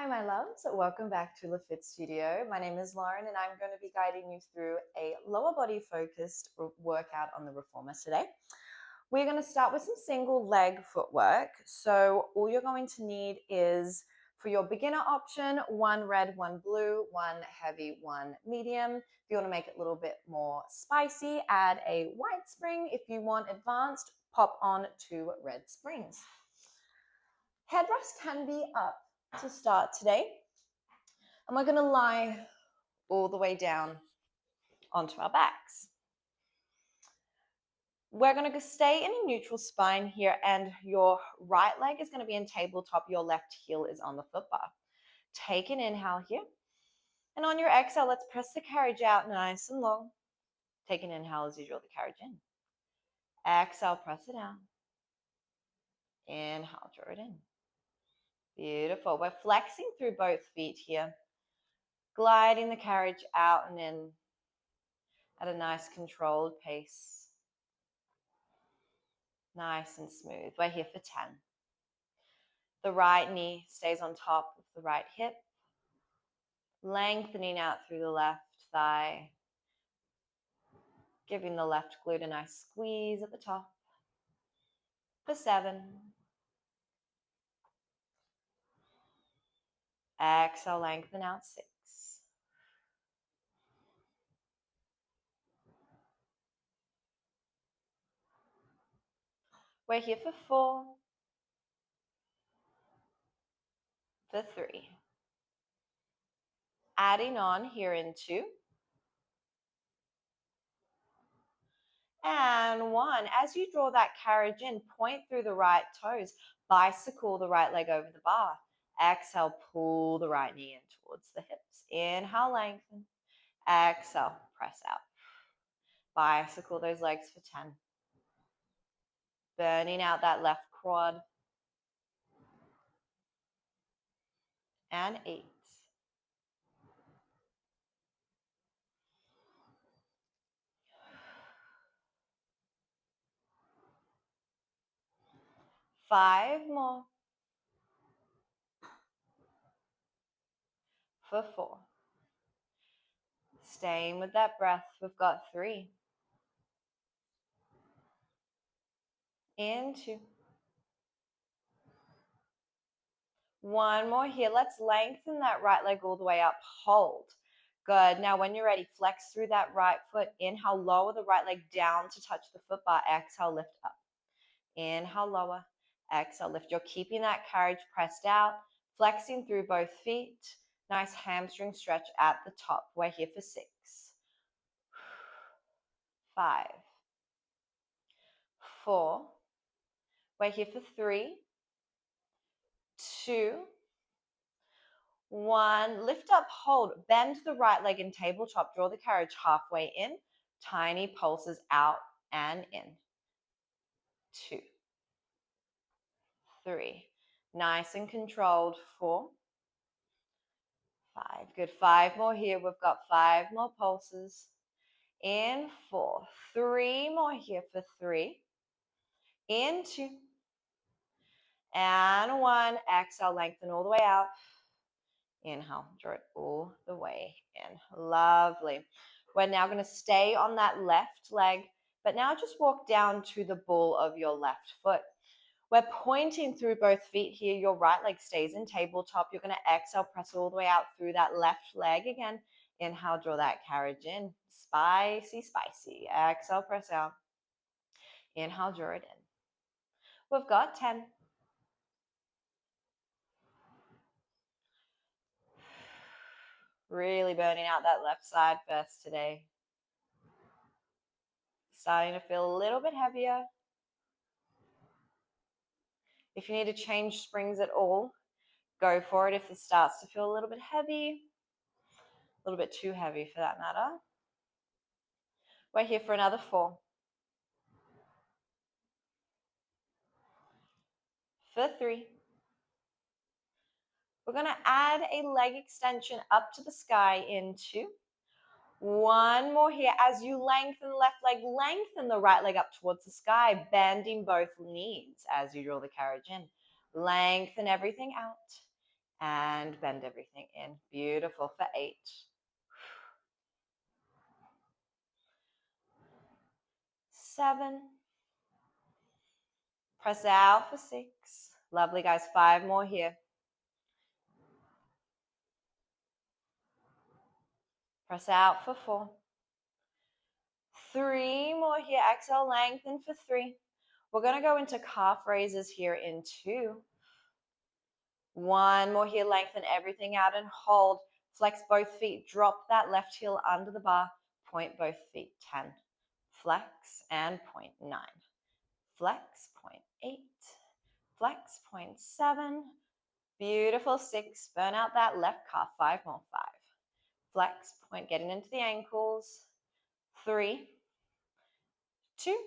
Hi, my loves. Welcome back to LaFit Studio. My name is Lauren, and I'm going to be guiding you through a lower body focused workout on the reformer today. We're going to start with some single leg footwork. So all you're going to need is, for your beginner option, one red, one blue, one heavy, one medium. If you want to make it a little bit more spicy, add a white spring. If you want advanced, pop on 2 red springs. Head rest can be up to start today. And we're going to lie all the way down onto our backs. We're going to stay in a neutral spine here, and your right leg is going to be in tabletop. Your left heel is on the foot bar. Take an inhale here. And on your exhale, let's press the carriage out nice and long. Take an inhale as you draw the carriage in. Exhale, press it out. Inhale, draw it in. Beautiful. We're flexing through both feet here. Gliding the carriage out and in at a nice controlled pace. Nice and smooth. We're here for 10. The right knee stays on top of the right hip, lengthening out through the left thigh, giving the left glute a nice squeeze at the top. For 7. Exhale, lengthen out. 6. We're here for 4. For 3. Adding on here in 2. And 1. As you draw that carriage in, point through the right toes, bicycle the right leg over the bar. Exhale, pull the right knee in towards the hips. Inhale, lengthen. Exhale, press out. Bicycle those legs for 10. Burning out that left quad. And 8. 5 more. For 4. Staying with that breath, we've got 3. In 2. 1 more here. Let's lengthen that right leg all the way up. Hold. Good. Now when you're ready, flex through that right foot. Inhale, lower the right leg down to touch the foot bar. Exhale, lift up. Inhale, lower. Exhale, lift. You're keeping that carriage pressed out, flexing through both feet. Nice hamstring stretch at the top. We're here for 6. 5. 4. We're here for 3. 2. 1. Lift up, hold. Bend the right leg in tabletop. Draw the carriage halfway in. Tiny pulses out and in. 2. 3. Nice and controlled. 4. 5. Good. 5 more here. We've got 5 more pulses. In 4. 3 more here for 3. In 2. And 1. Exhale, lengthen all the way out. Inhale, draw it all the way in. Lovely. We're now going to stay on that left leg, but now just walk down to the ball of your left foot. We're pointing through both feet here. Your right leg stays in tabletop. You're going to exhale, press all the way out through that left leg again. Inhale, draw that carriage in. Spicy, spicy. Exhale, press out. Inhale, draw it in. We've got 10. Really burning out that left side first today. Starting to feel a little bit heavier. If you need to change springs at all, go for it. If this starts to feel a little bit heavy, a little bit too heavy for that matter. We're here for another 4. For 3. We're going to add a leg extension up to the sky in 2. 1 more here. As you lengthen the left leg, lengthen the right leg up towards the sky, bending both knees as you draw the carriage in. Lengthen everything out. And bend everything in. Beautiful for 8. 7. Press out for 6. Lovely, guys. 5 more here. Press out for 4. 3 more here. Exhale, lengthen for 3. We're going to go into calf raises here in 2. 1 more here. Lengthen everything out and hold. Flex both feet. Drop that left heel under the bar. Point both feet. 10. Flex and point 9. Flex, point 8. Flex, point 7. Beautiful. 6. Burn out that left calf. 5 more. 5. Flex, point getting into the ankles. 3, 2,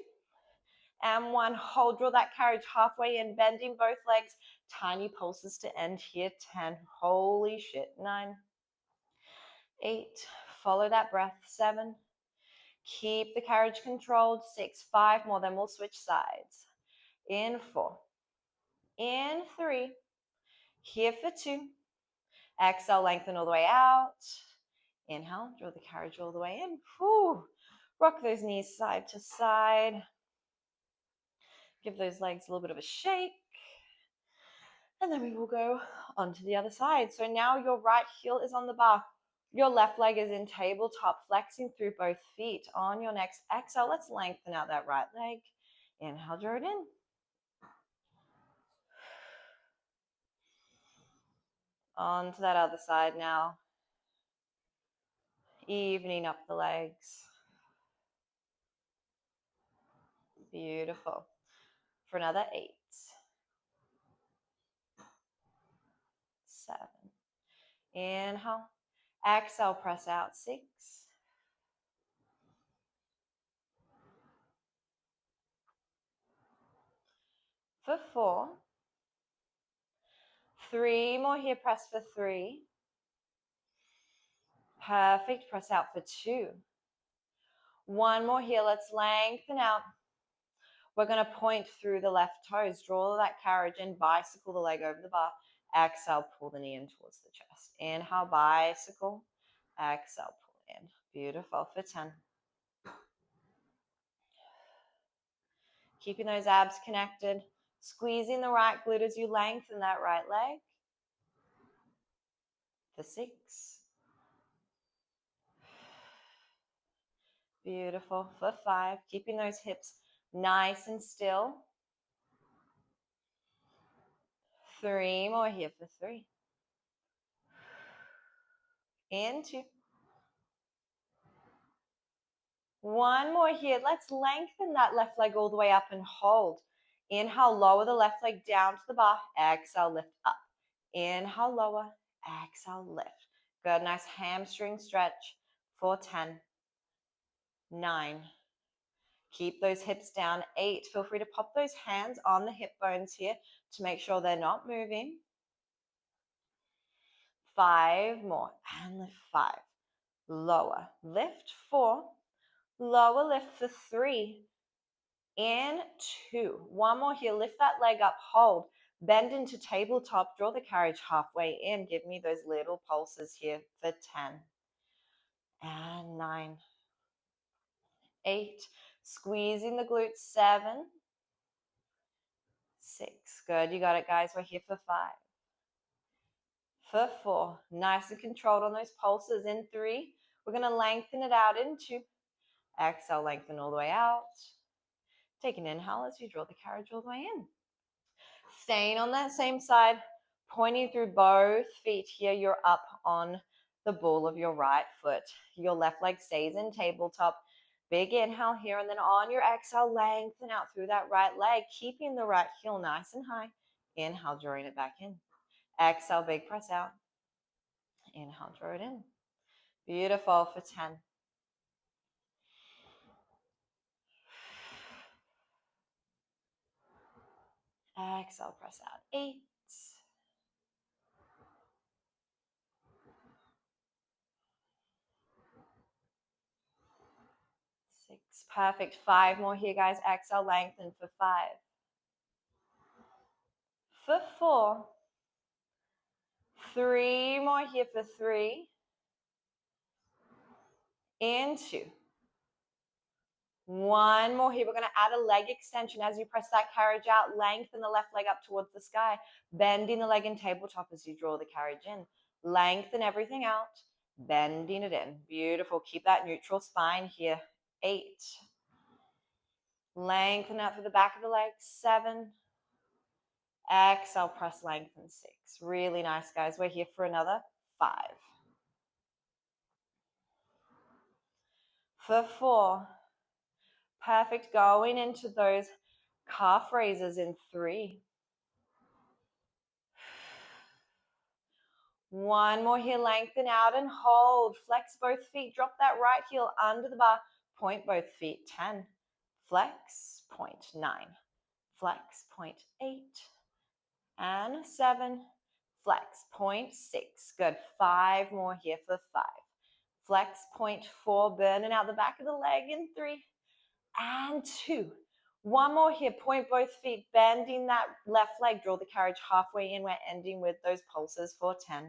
and 1. Hold, draw that carriage halfway in, bending both legs. Tiny pulses to end here. 10. Holy shit. 9, 8. Follow that breath. 7. Keep the carriage controlled. 6. 5 more. Then we'll switch sides. In 4. In 3. Here for 2. Exhale, lengthen all the way out. Inhale, draw the carriage all the way in. Whew. Rock those knees side to side. Give those legs a little bit of a shake. And then we will go onto the other side. So now your right heel is on the bar. Your left leg is in tabletop, flexing through both feet. On your next exhale, let's lengthen out that right leg. Inhale, draw it in. On to that other side now. Evening up the legs. Beautiful. For another 8. 7. Inhale. Exhale, press out. 6. For 4. 3 more here, press for 3. Perfect, press out for 2. 1 more here, let's lengthen out. We're going to point through the left toes, draw that carriage in, bicycle the leg over the bar. Exhale, pull the knee in towards the chest. Inhale, bicycle. Exhale, pull in. Beautiful, for 10. Keeping those abs connected. Squeezing the right glute as you lengthen that right leg. For 6. Beautiful. For 5. Keeping those hips nice and still. 3 more here for 3. And 2. 1 more here. Let's lengthen that left leg all the way up and hold. Inhale, lower the left leg down to the bar. Exhale, lift up. Inhale, lower. Exhale, lift. Good, nice hamstring stretch for 10. 9. Keep those hips down. 8. Feel free to pop those hands on the hip bones here to make sure they're not moving. 5 more. And lift 5. Lower. Lift 4. Lower, lift for 3. In 2. 1 more here. Lift that leg up. Hold. Bend into tabletop. Draw the carriage halfway in. Give me those little pulses here for 10. And 9. 8. Squeezing the glutes. 7. 6. Good. You got it, guys. We're here for 5. For 4. Nice and controlled on those pulses. In 3. We're going to lengthen it out in 2. Exhale, lengthen all the way out. Take an inhale as you draw the carriage all the way in. Staying on that same side, pointing through both feet here. You're up on the ball of your right foot. Your left leg stays in tabletop. Big inhale here, and then on your exhale, lengthen out through that right leg, keeping the right heel nice and high. Inhale, drawing it back in. Exhale, big press out. Inhale, draw it in. Beautiful for 10. Exhale, press out. 8. 6. Perfect. 5 more here, guys. Exhale, lengthen for 5. For 4. 3 more here for 3. Into. 1 more here. We're going to add a leg extension as you press that carriage out. Lengthen the left leg up towards the sky. Bending the leg in tabletop as you draw the carriage in. Lengthen everything out. Bending it in. Beautiful. Keep that neutral spine here. 8. Lengthen out through the back of the leg. 7. Exhale, press, lengthen. 6. Really nice, guys. We're here for another 5. For 4. Perfect. Going into those calf raises in 3. 1 more here. Lengthen out and hold. Flex both feet. Drop that right heel under the bar. Point both feet. 10. Flex. Point. 9. Flex. Point. 8. And 7. Flex. Point. 6. Good. 5 more here for 5. Flex. Point. 4. Burning out the back of the leg in 3. And 2. 1 more here. Point both feet. Bending that left leg. Draw the carriage halfway in. We're ending with those pulses for 10.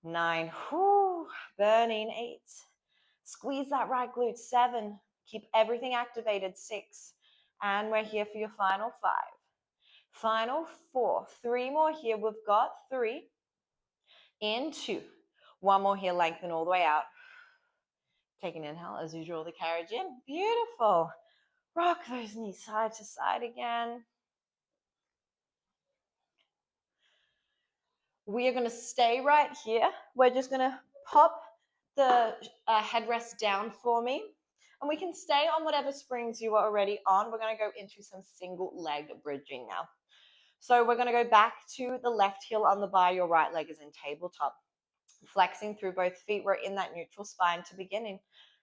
9. Whew. Burning. 8. Squeeze that right glute. 7. Keep everything activated. 6. And we're here for your final 5. Final 4. 3 more here. We've got 3. In 2. 1 more here. Lengthen all the way out. Take an inhale as you draw the carriage in. Beautiful. Rock those knees side to side again. We are going to stay right here. We're just going to pop the headrest down for me. And we can stay on whatever springs you are already on. We're going to go into some single leg bridging now. So we're going to go back to the left heel on the bar. Your right leg is in tabletop. Flexing through both feet. We're in that neutral spine to begin in.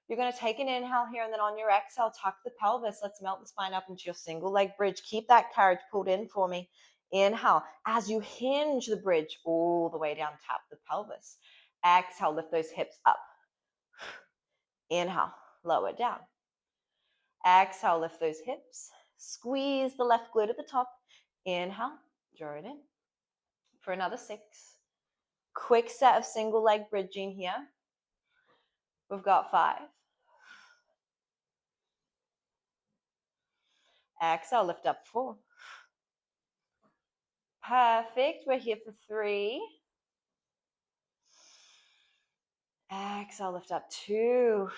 You're going to take an inhale here, and then on your exhale, tuck the pelvis. Let's melt the spine up into your single leg bridge. Keep that carriage pulled in for me. Inhale. As you hinge the bridge all the way down, tap the pelvis. Exhale, lift those hips up. Inhale, lower down. Exhale, lift those hips. Squeeze the left glute at the top. Inhale, draw it in. For another 6. Quick set of single leg bridging here. We've got 5. Exhale, lift up 4. Perfect. We're here for 3. Exhale, lift up 2.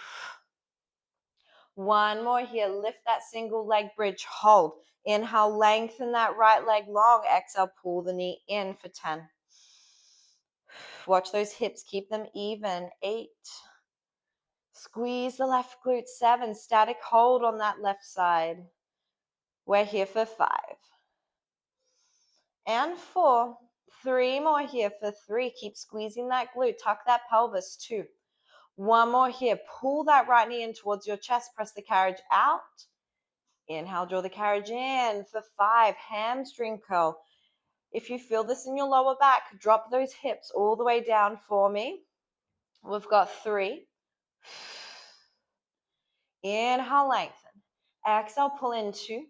1 more here. Lift that single leg bridge. Hold. Inhale, lengthen that right leg long. Exhale, pull the knee in for 10. Watch those hips. Keep them even. 8. Squeeze the left glute. 7. Static hold on that left side. We're here for 5. And 4. 3 more here for 3. Keep squeezing that glute. Tuck that pelvis. 2. 1 more here. Pull that right knee in towards your chest. Press the carriage out. Inhale, draw the carriage in for 5. Hamstring curl. If you feel this in your lower back, drop those hips all the way down for me. We've got 3. Inhale, lengthen. Exhale, pull in 2.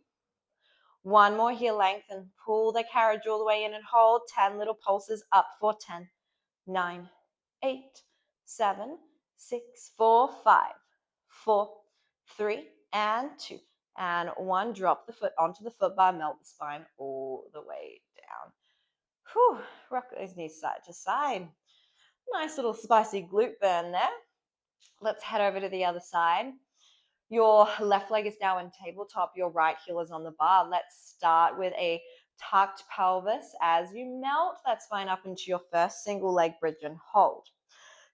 1 more here, lengthen. Pull the carriage all the way in and hold. 10 little pulses up for 10, 9, 8, 7, 6, 5, 4, 3, and 2. And 1, drop the foot onto the foot bar, melt the spine all the way down. Whew, rock those knees side to side. Nice little spicy glute burn there. Let's head over to the other side. Your left leg is now in tabletop. Your right heel is on the bar. Let's start with a tucked pelvis as you melt that spine up into your first single leg bridge and hold.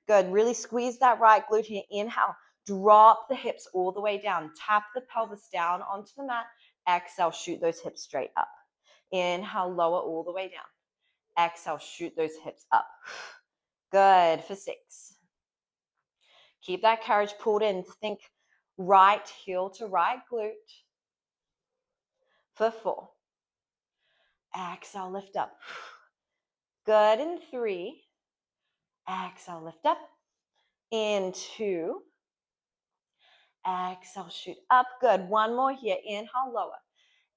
Good. Really squeeze that right glute here. Inhale. Drop the hips all the way down. Tap the pelvis down onto the mat. Exhale. Shoot those hips straight up. Inhale. Lower all the way down. Exhale. Shoot those hips up. Good. For 6. Keep that carriage pulled in. Think right heel to right glute. For 4. Exhale, lift up. Good. In 3. Exhale, lift up. In 2. Exhale, shoot up. Good. 1 more here. Inhale, lower.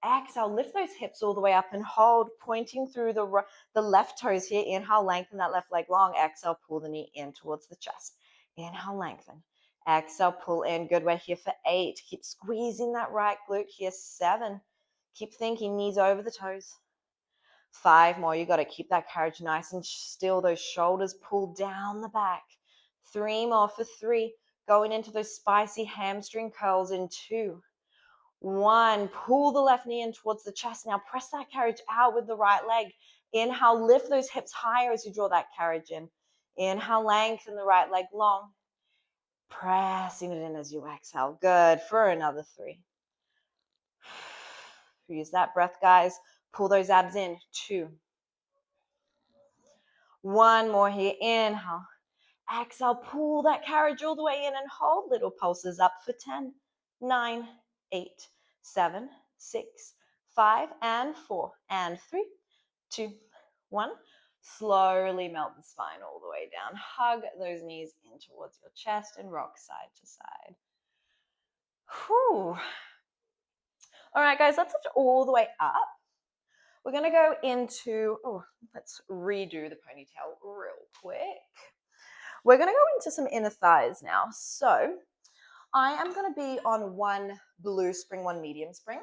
Exhale, lift those hips all the way up and hold, pointing through the left toes here. Inhale, lengthen that left leg long. Exhale, pull the knee in towards the chest. Inhale, lengthen. Exhale, pull in. Good. We're here for 8. Keep squeezing that right glute here. 7. Keep thinking, knees over the toes. 5 more. You got to keep that carriage nice and still. Those shoulders pull down the back. 3 more for 3. Going into those spicy hamstring curls in 2. 1, pull the left knee in towards the chest. Now press that carriage out with the right leg. Inhale, lift those hips higher as you draw that carriage in. Inhale, lengthen the right leg long. Pressing it in as you exhale. Good. For another 3. Use that breath, guys. Pull those abs in. 2. 1 more here. Inhale. Exhale, pull that carriage all the way in and hold. Little pulses up for 10, 9, 8, 7, 6, 5, and 4, and 3, 2, 1. Slowly melt the spine all the way down. Hug those knees in towards your chest and rock side to side. Whew. All right, guys, let's lift all the way up. We're going to go into, let's redo the ponytail real quick. We're going to go into some inner thighs now. So I am going to be on 1 blue spring, 1 medium spring.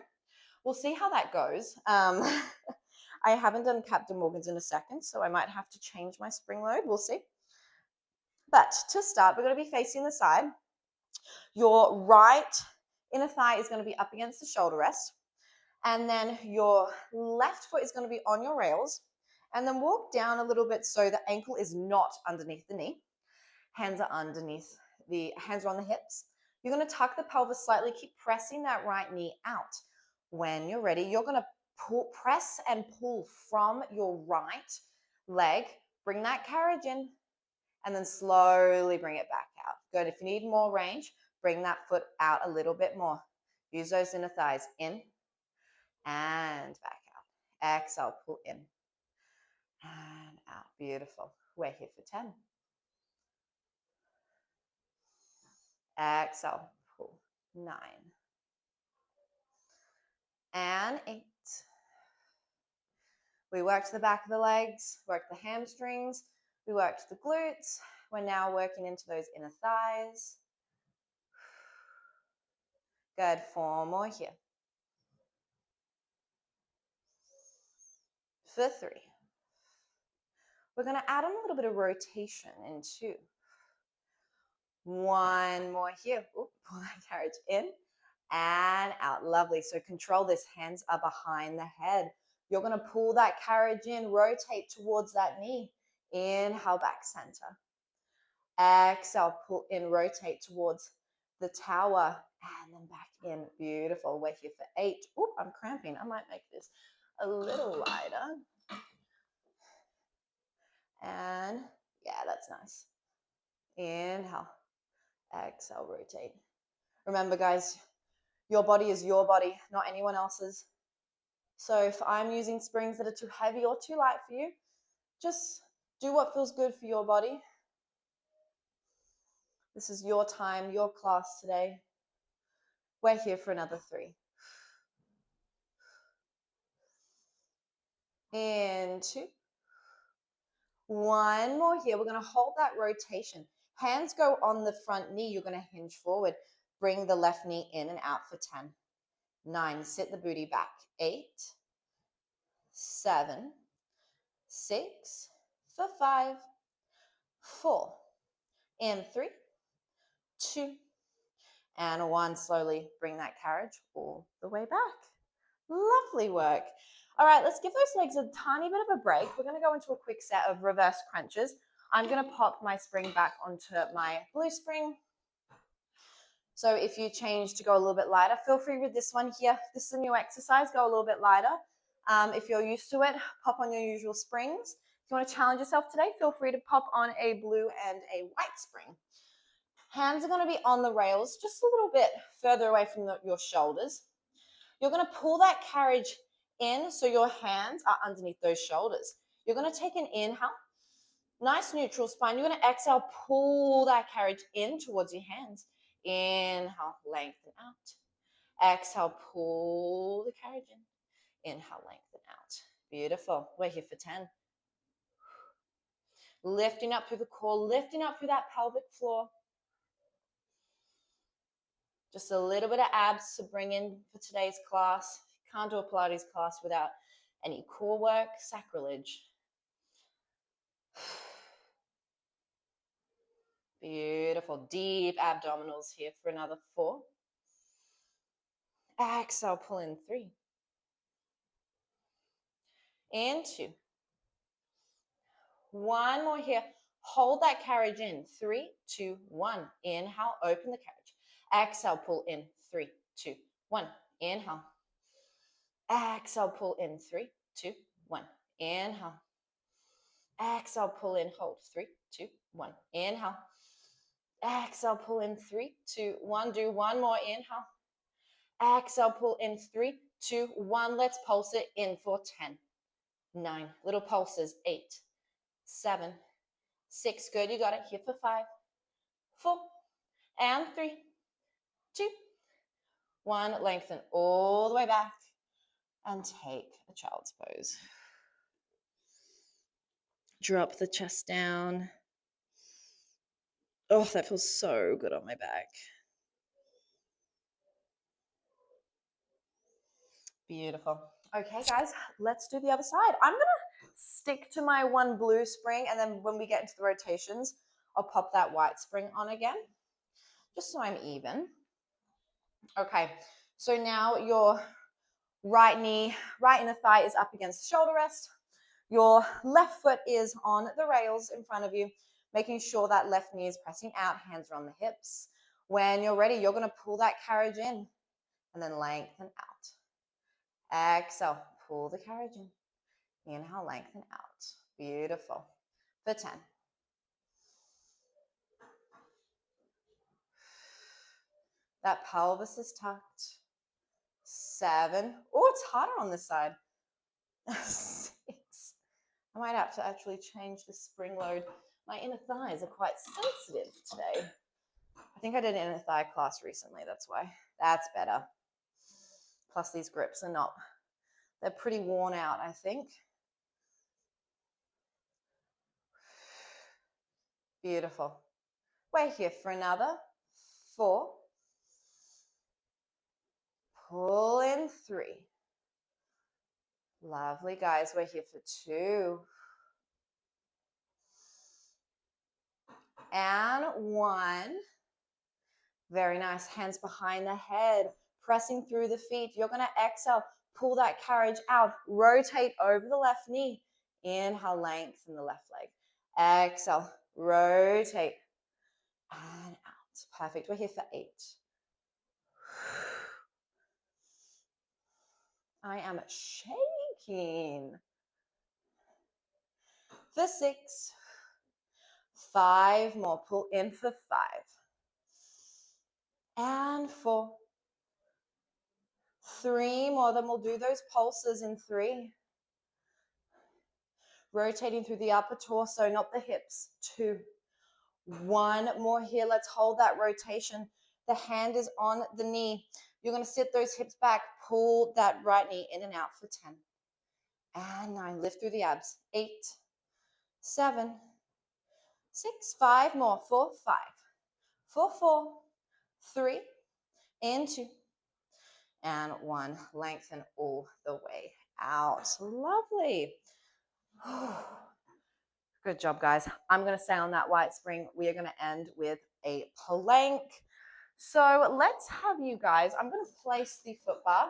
We'll see how that goes. I haven't done Captain Morgan's in a second, so I might have to change my spring load. We'll see. But to start, we're going to be facing the side. Your right inner thigh is going to be up against the shoulder rest. And then your left foot is going to be on your rails. And then walk down a little bit so the ankle is not underneath the knee. Hands are underneath, hands are on the hips. You're going to tuck the pelvis slightly, keep pressing that right knee out. When you're ready, you're going to press and pull from your right leg, bring that carriage in, and then slowly bring it back out. Good. If you need more range, bring that foot out a little bit more. Use those inner thighs in and back out. Exhale, pull in and out. Beautiful. We're here for 10. Exhale, pull. 9 and 8. We worked the back of the legs, worked the hamstrings, we worked the glutes. We're now working into those inner thighs. Good. 4 more here. For 3. We're going to add on a little bit of rotation in 2. 1 more here. Ooh, pull that carriage in and out. Lovely. So control this. Hands are behind the head. You're going to pull that carriage in, rotate towards that knee. Inhale, back center. Exhale, pull in, rotate towards the tower, and then back in. Beautiful. We're here for 8. Oop, I'm cramping. I might make this a little lighter. And yeah, that's nice. Inhale. Exhale, rotate. Remember, guys, your body is your body, not anyone else's. So if I'm using springs that are too heavy or too light for you, just do what feels good for your body. This is your time, your class today. We're here for another 3. In 2. 1 more here. We're going to hold that rotation. Hands go on the front knee. You're going to hinge forward. Bring the left knee in and out for 10. 9. Sit the booty back. 8. 7. 6. For 5. 4. In 3. 2. And 1. Slowly bring that carriage all the way back. Lovely work. All right, let's give those legs a tiny bit of a break. We're going to go into a quick set of reverse crunches. I'm going to pop my spring back onto my blue spring. So if you change to go a little bit lighter, feel free with this one here. This is a new exercise. Go a little bit lighter. If you're used to it, pop on your usual springs. If you want to challenge yourself today, feel free to pop on a blue and a white spring. Hands are going to be on the rails, just a little bit further away from your shoulders. You're going to pull that carriage in so your hands are underneath those shoulders. You're going to take an inhale, nice neutral spine. You're going to exhale, pull that carriage in towards your hands. Inhale, lengthen out. Exhale, pull the carriage in. Inhale, lengthen out. Beautiful. We're here for 10. Lifting up through the core, lifting up through that pelvic floor. Just a little bit of abs to bring in for today's class. Can't do a Pilates class without any core work, sacrilege. Beautiful. Deep abdominals here for another 4. Exhale, pull in 3. And 2. 1 more here. Hold that carriage in. 3, 2, 1. Inhale, open the carriage. Exhale, pull in. 3, 2, 1. Inhale. Exhale, pull in. 3, 2, 1. Inhale. Exhale, pull in. Hold. 3, 2, 1. Inhale. Exhale, pull in. 3, 2, 1. Do one more. Inhale. Exhale, pull in. 3, 2, 1. Let's pulse it in for 10, 9. Little pulses. 8, 7, 6. Good. You got it. Here for 5, 4, and 3, 2, 1. Lengthen all the way back and take a child's pose. Drop the chest down. Oh, that feels so good on my back. Beautiful. Okay, guys, let's do the other side. I'm going to stick to my one blue spring, and then when we get into the rotations, I'll pop that white spring on again, just so I'm even. Okay, so now your right knee, right inner thigh is up against the shoulder rest. Your left foot is on the rails in front of you, making sure that left knee is pressing out, hands are on the hips. When you're ready, you're going to pull that carriage in and then lengthen out. Exhale, pull the carriage in. Inhale, lengthen out. Beautiful. For 10. That pelvis is tucked. 7. Oh, it's harder on this side. 6. I might have to actually change the spring load. My inner thighs are quite sensitive today. I think I did an inner thigh class recently. That's why. That's better. Plus these grips are not, they're pretty worn out, I think. Beautiful. We're here for another 4. Pull in 3. Lovely, guys. We're here for 2. And 1. Very nice. Hands behind the head, pressing through the feet. You're going to exhale. Pull that carriage out. Rotate over the left knee. Inhale, lengthen the left leg. Exhale, rotate. And out. Perfect. We're here for 8. I am shaking. For 6. 5 more. Pull in for 5. And 4. 3 more. Then we'll do those pulses in 3. Rotating through the upper torso, not the hips. 2. 1 more here. Let's hold that rotation. The hand is on the knee. You're going to sit those hips back. Pull that right knee in and out for 10. And 9. Lift through the abs. 8, 7, 6. 5 more. 4, 5, 4, 4, 3, and 2, and 1. Lengthen all the way out. Lovely. Good job, guys. I'm going to stay on that white spring. We are going to end with a plank. So let's have you guys, I'm going to place the foot bar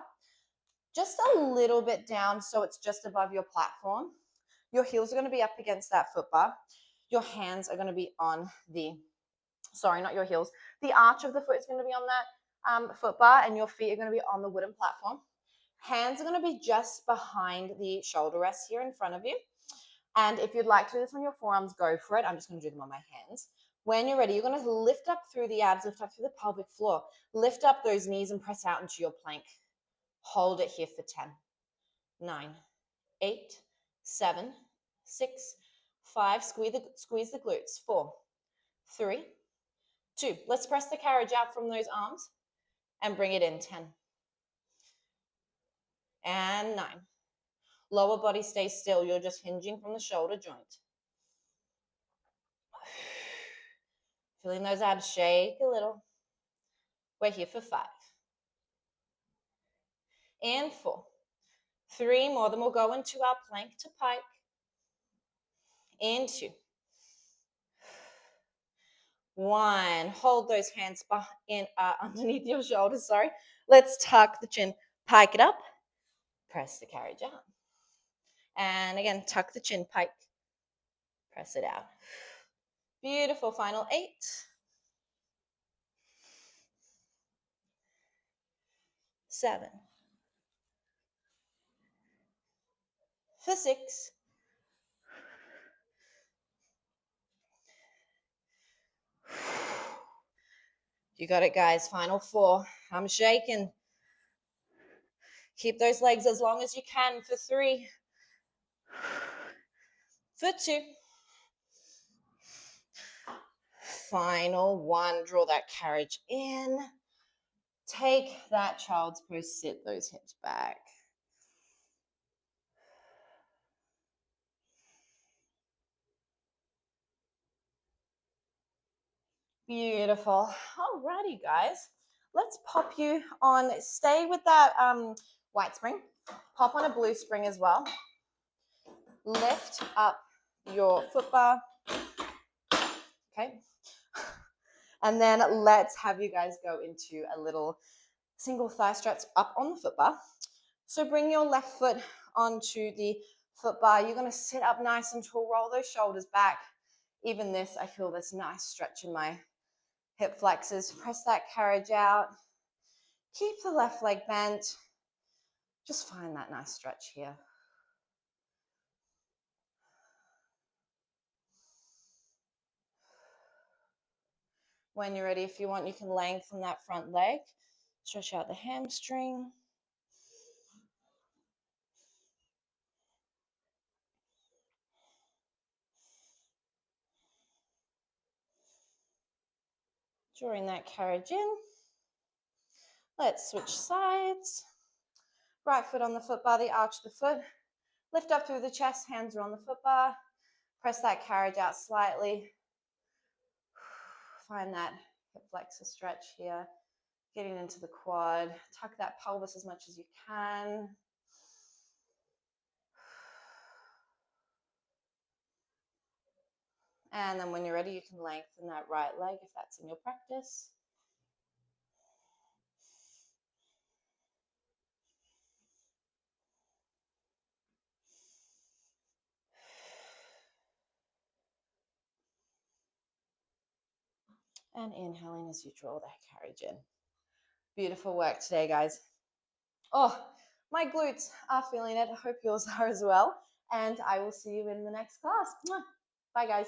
just a little bit down so it's just above your platform. Your heels are going to be up against that foot bar. Your hands are going to be on the, sorry, not your heels. The arch of the foot is going to be on that foot bar, and your feet are going to be on the wooden platform. Hands are going to be just behind the shoulder rest here in front of you. And if you'd like to do this on your forearms, go for it. I'm just going to do them on my hands. When you're ready, you're going to lift up through the abs, lift up through the pelvic floor. Lift up those knees and press out into your plank. Hold it here for 10, 9, 8, 7, 6, 5. Squeeze the glutes. 4, 3, 2. Let's press the carriage out from those arms and bring it in. 10, and 9. Lower body stays still. You're just hinging from the shoulder joint. Feeling those abs shake a little. We're here for 5. And 4. 3 more, then we'll go into our plank to pike. And 2. 1. Hold those hands underneath your shoulders, sorry. Let's tuck the chin, pike it up, press the carriage out. And again, tuck the chin, pike, press it out. Beautiful, final 8. Seven. For 6. You got it, guys. Final 4. I'm shaking. Keep those legs as long as you can for 3. For 2. Final 1. Draw that carriage in. Take that child's pose. Sit those hips back. Beautiful. Alrighty, guys. Let's pop you on. Stay with that white spring. Pop on a blue spring as well. Lift up your foot bar. Okay. And then let's have you guys go into a little single thigh stretch up on the foot bar. So bring your left foot onto the foot bar. You're going to sit up nice and tall. Roll those shoulders back. Even this, I feel this nice stretch in my hip flexors. Press that carriage out. Keep the left leg bent. Just find that nice stretch here. When you're ready, if you want, you can lengthen that front leg. Stretch out the hamstring. Drawing that carriage in. Let's switch sides. Right foot on the foot bar, the arch of the foot. Lift up through the chest, hands are on the foot bar. Press that carriage out slightly. Find that hip flexor stretch here. Getting into the quad. Tuck that pelvis as much as you can. And then when you're ready, you can lengthen that right leg if that's in your practice. And inhaling as you draw that carriage in. Beautiful work today, guys. Oh, my glutes are feeling it. I hope yours are as well. And I will see you in the next class. Bye, guys.